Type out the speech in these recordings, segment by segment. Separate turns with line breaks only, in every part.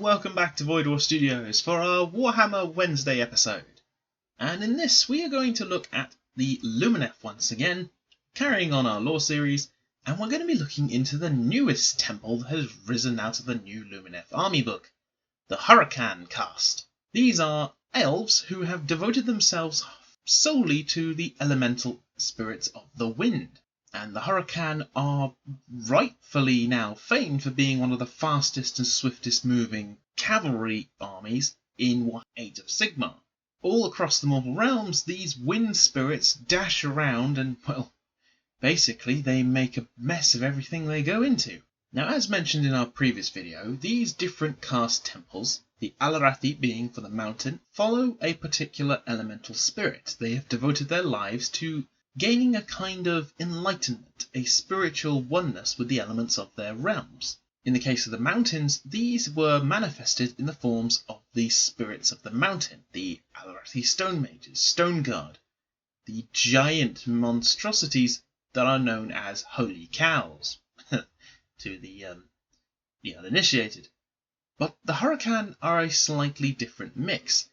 welcome back to Void War Studios for our Warhammer Wednesday episode. And in this we are going to look at the Lumineth once again, carrying on our lore series, and we're going to be looking into the newest temple that has risen out of the new Lumineth army book, the Hurakan caste. These are elves who have devoted themselves solely to the elemental spirits of the wind. And the Hurakan are rightfully now famed for being one of the fastest and swiftest moving cavalry armies in Age of Sigmar. All across the mortal realms, these wind spirits dash around and, well, basically they make a mess of everything they go into. Now, as mentioned in our previous video, these different caste temples, the Alarathi being for the mountain, follow a particular elemental spirit. They have devoted their lives to gaining a kind of enlightenment, a spiritual oneness with the elements of their realms. In the case of the mountains, these were manifested in the forms of the spirits of the mountain, the Alarathi Stone Mages, Stone Guard, the giant monstrosities that are known as Holy Cows, to the uninitiated. But the Hurakan are a slightly different mix.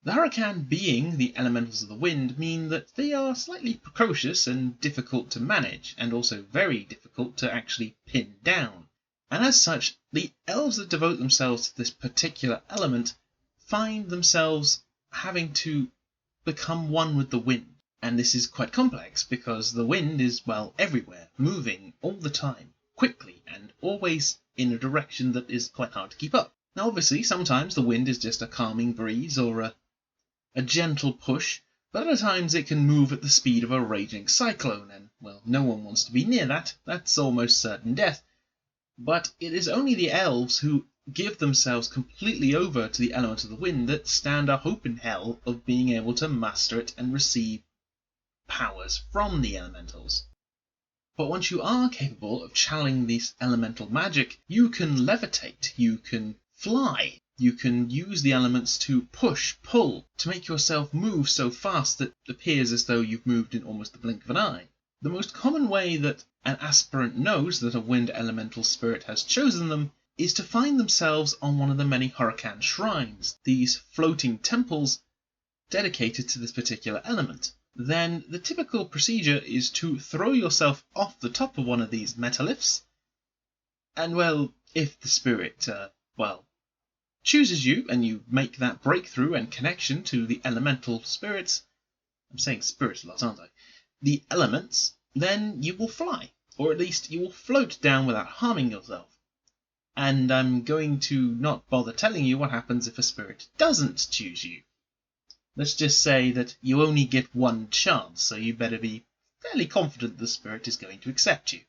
The Hurakan, being the elementals of the wind, mean that they are slightly precocious and difficult to manage, and also very difficult to actually pin down. And as such, the elves that devote themselves to this particular element find themselves having to become one with the wind. And this is quite complex, because the wind is, well, everywhere, moving all the time, quickly, and always in a direction that is quite hard to keep up. Now obviously, sometimes the wind is just a calming breeze or a gentle push, but other times it can move at the speed of a raging cyclone, and, well, no one wants to be near that. That's almost certain death. But it is only the elves who give themselves completely over to the element of the wind that stand a hope in hell of being able to master it and receive powers from the elementals. But once you are capable of channeling this elemental magic, you can levitate, you can fly. You can use the elements to push, pull, to make yourself move so fast that it appears as though you've moved in almost the blink of an eye. The most common way that an aspirant knows that a wind elemental spirit has chosen them is to find themselves on one of the many Hurakan shrines, these floating temples dedicated to this particular element. Then the typical procedure is to throw yourself off the top of one of these metallifts, and, well, if the spirit, chooses you, and you make that breakthrough and connection to the elemental spirits, I'm saying spirits a lot, aren't I? The elements, then you will fly, or at least you will float down without harming yourself. And I'm going to not bother telling you what happens if a spirit doesn't choose you. Let's just say that you only get one chance, so you better be fairly confident the spirit is going to accept you.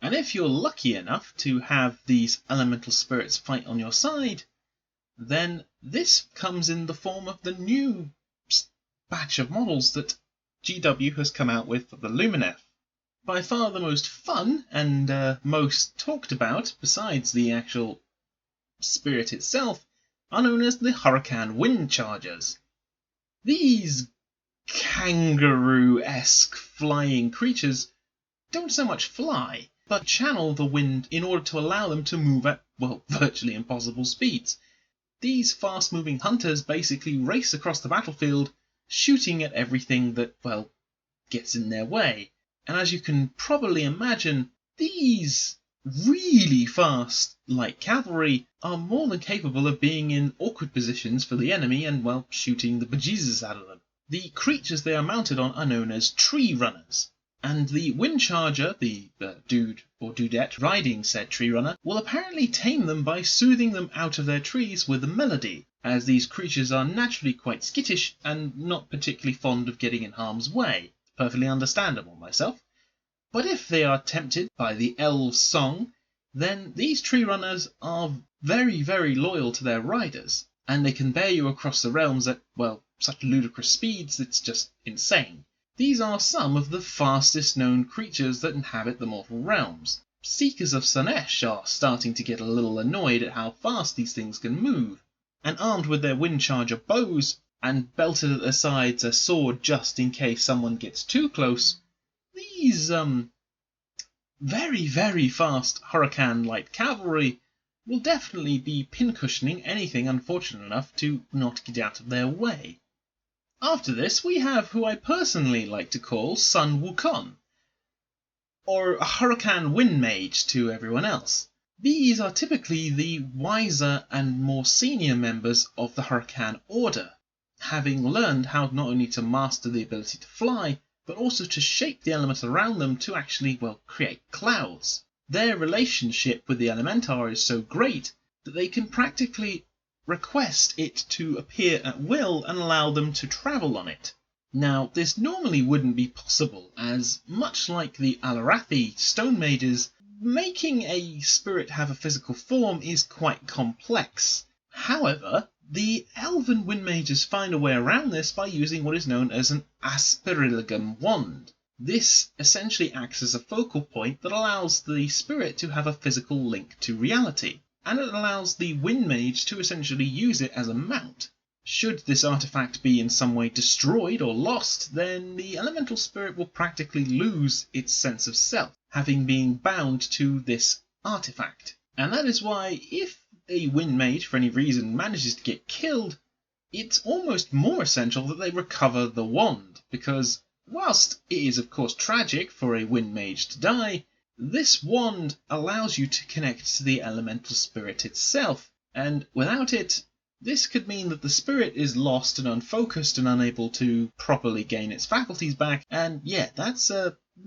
And if you're lucky enough to have these elemental spirits fight on your side, then this comes in the form of the new batch of models that GW has come out with for the Lumineth. By far the most fun and most talked about, besides the actual spirit itself, are known as the Hurakan Wind Chargers. These kangaroo-esque flying creatures don't so much fly, but channel the wind in order to allow them to move at, well, virtually impossible speeds. These fast-moving hunters basically race across the battlefield, shooting at everything that, well, gets in their way. And as you can probably imagine, these really fast light cavalry are more than capable of being in awkward positions for the enemy and, well, shooting the bejesus out of them. The creatures they are mounted on are known as tree runners. And the wind charger, the dude or dudette riding said tree runner, will apparently tame them by soothing them out of their trees with a melody, as these creatures are naturally quite skittish and not particularly fond of getting in harm's way. Perfectly understandable myself. But if they are tempted by the elves' song, then these tree runners are very, very loyal to their riders, and they can bear you across the realms at, well, such ludicrous speeds it's just insane. These are some of the fastest known creatures that inhabit the mortal realms. Seekers of Sanesh are starting to get a little annoyed at how fast these things can move, and armed with their wind charger bows, and belted at their sides a sword just in case someone gets too close, these very, very fast Hurakan light cavalry will definitely be pincushioning anything unfortunate enough to not get out of their way. After this, we have who I personally like to call Sun Wukong, or a Hurakan Wind Mage to everyone else. These are typically the wiser and more senior members of the Hurakan Order, having learned how not only to master the ability to fly, but also to shape the elements around them to actually, create clouds. Their relationship with the Aelemntari is so great that they can practically request it to appear at will and allow them to travel on it. Now, this normally wouldn't be possible, as much like the Alarathi stone mages, making a spirit have a physical form is quite complex. However, the elven wind mages find a way around this by using what is known as an Aspirilegum wand. This essentially acts as a focal point that allows the spirit to have a physical link to reality, and it allows the wind mage to essentially use it as a mount. Should this artifact be in some way destroyed or lost, then the elemental spirit will practically lose its sense of self, having been bound to this artifact. And that is why, if a wind mage for any reason manages to get killed, it's almost more essential that they recover the wand, because whilst it is of course tragic for a wind mage to die, this wand allows you to connect to the elemental spirit itself, and without it, this could mean that the spirit is lost and unfocused and unable to properly gain its faculties back, and that's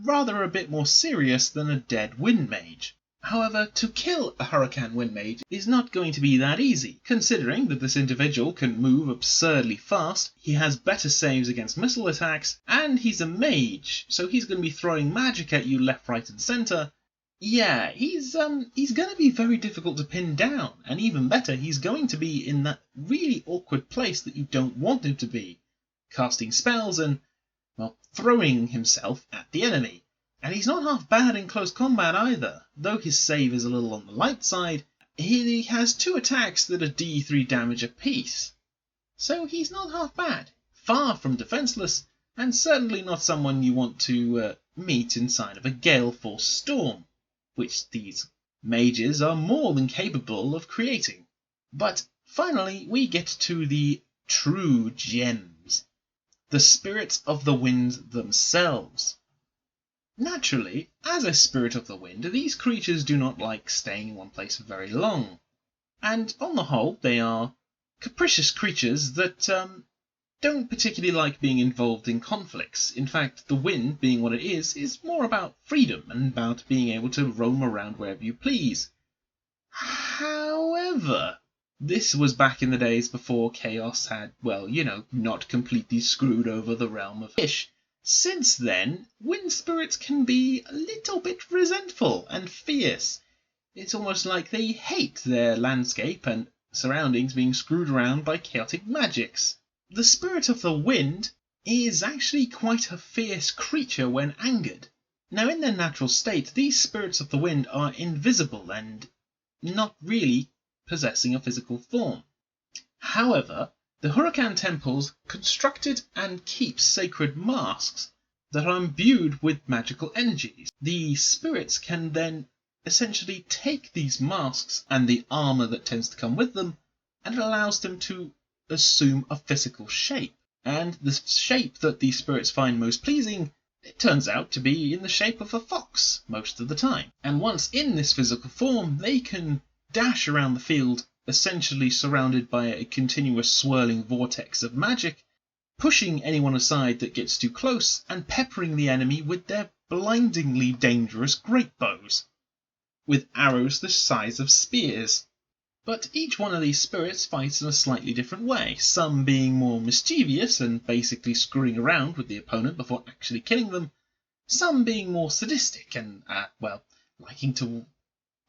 rather a bit more serious than a dead wind mage. However, to kill a Hurakan wind mage is not going to be that easy, considering that this individual can move absurdly fast, he has better saves against missile attacks, and he's a mage, so he's going to be throwing magic at you left, right and centre. Yeah, he's going to be very difficult to pin down, and even better, he's going to be in that really awkward place that you don't want him to be, casting spells and, throwing himself at the enemy. And he's not half bad in close combat either, though his save is a little on the light side. He has 2 attacks that are D3 damage apiece, so he's not half bad, far from defenceless, and certainly not someone you want to meet inside of a gale force storm, which these mages are more than capable of creating. But finally we get to the true gems, the spirits of the wind themselves. Naturally, as a spirit of the wind, these creatures do not like staying in one place for very long, and on the whole they are capricious creatures that don't particularly like being involved in conflicts. In fact, the wind, being what it is more about freedom and about being able to roam around wherever you please. However, this was back in the days before Chaos had, not completely screwed over the realm of fish. Since then, wind spirits can be a little bit resentful and fierce. It's almost like they hate their landscape and surroundings being screwed around by chaotic magics. The spirit of the wind is actually quite a fierce creature when angered. Now, in their natural state, these spirits of the wind are invisible and not really possessing a physical form. However, the Hurakan temples constructed and keep sacred masks that are imbued with magical energies. The spirits can then essentially take these masks and the armour that tends to come with them, and it allows them to assume a physical shape. And the shape that these spirits find most pleasing, it turns out to be in the shape of a fox most of the time. And once in this physical form, they can dash around the field, essentially surrounded by a continuous swirling vortex of magic, pushing anyone aside that gets too close and peppering the enemy with their blindingly dangerous great bows, with arrows the size of spears. But each one of these spirits fights in a slightly different way, some being more mischievous and basically screwing around with the opponent before actually killing them, some being more sadistic and,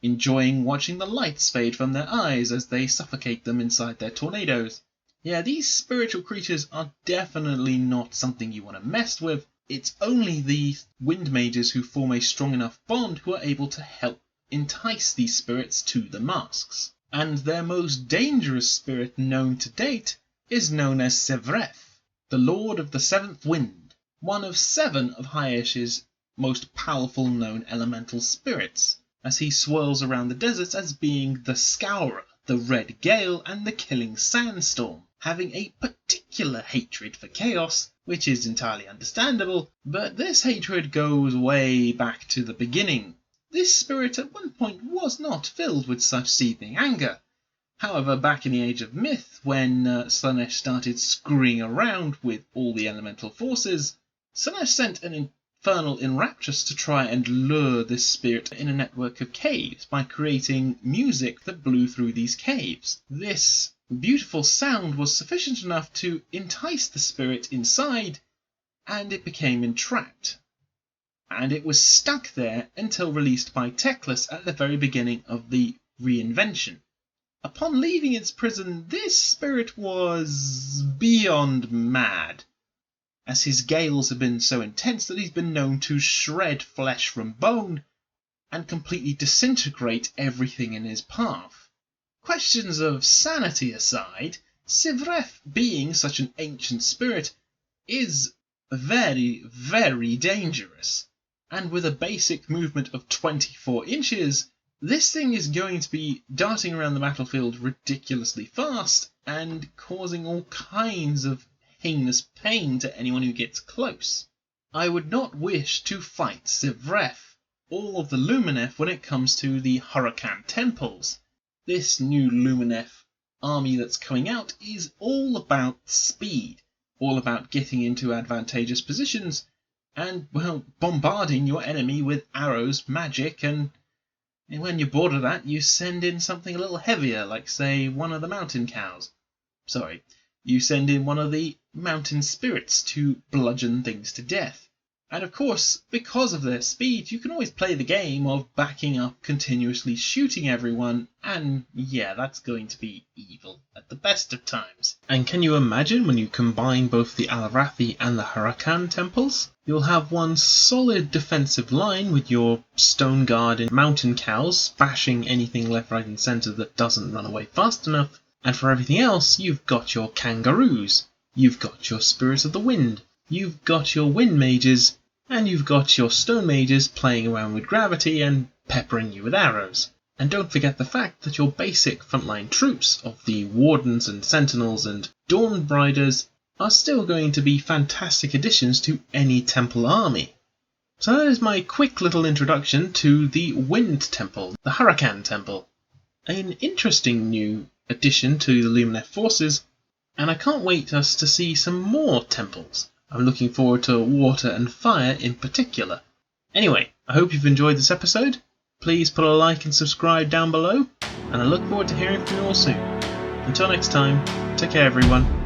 enjoying watching the lights fade from their eyes as they suffocate them inside their tornadoes. Yeah, these spiritual creatures are definitely not something you want to mess with. It's only the wind mages who form a strong enough bond who are able to help entice these spirits to the masks. And their most dangerous spirit known to date is known as Sevreth, the Lord of the Seventh Wind, one of 7 of Hyesh's most powerful known elemental spirits. as he swirls around the deserts as being the Scourer, the Red Gale, and the Killing Sandstorm, having a particular hatred for chaos, which is entirely understandable, but this hatred goes way back to the beginning. This spirit at one point was not filled with such seething anger. However, back in the Age of Myth, when Slaanesh started screwing around with all the elemental forces, Slaanesh sent an infernal Enraptress to try and lure this spirit in a network of caves by creating music that blew through these caves. This beautiful sound was sufficient enough to entice the spirit inside, and it became entrapped. And it was stuck there until released by Teclis at the very beginning of the reinvention. Upon leaving its prison, this spirit was beyond mad, as his gales have been so intense that he's been known to shred flesh from bone and completely disintegrate everything in his path. Questions of sanity aside, Sivref, being such an ancient spirit, is very, very dangerous, and with a basic movement of 24 inches, this thing is going to be darting around the battlefield ridiculously fast and causing all kinds of heinous pain to anyone who gets close. I would not wish to fight Sivref or the Lumineth when it comes to the Hurakan temples. This new Lumineth army that's coming out is all about speed, all about getting into advantageous positions and, well, bombarding your enemy with arrows, magic, and when you're bored of that, you send in something a little heavier, like, say, one of the mountain cows. Sorry, you send in one of the mountain spirits to bludgeon things to death. And of course, because of their speed, you can always play the game of backing up, continuously shooting everyone, and yeah, that's going to be evil at the best of times. And can you imagine when you combine both the Al-Rathi and the Hurakan temples? You'll have one solid defensive line with your stone guard and mountain cows bashing anything left, right and centre that doesn't run away fast enough, and for everything else you've got your kangaroos, you've got your spirits of the wind, you've got your wind mages, and you've got your stone mages playing around with gravity and peppering you with arrows. And don't forget the fact that your basic frontline troops of the wardens and sentinels and dawn riders are still going to be fantastic additions to any temple army. So that is my quick little introduction to the Wind Temple, the Hurakan Temple. An interesting new addition to the Lumineth forces, and I can't wait us to see some more temples. I'm looking forward to Water and Fire in particular. Anyway, I hope you've enjoyed this episode. Please put a like and subscribe down below, and I look forward to hearing from you all soon. Until next time, take care everyone.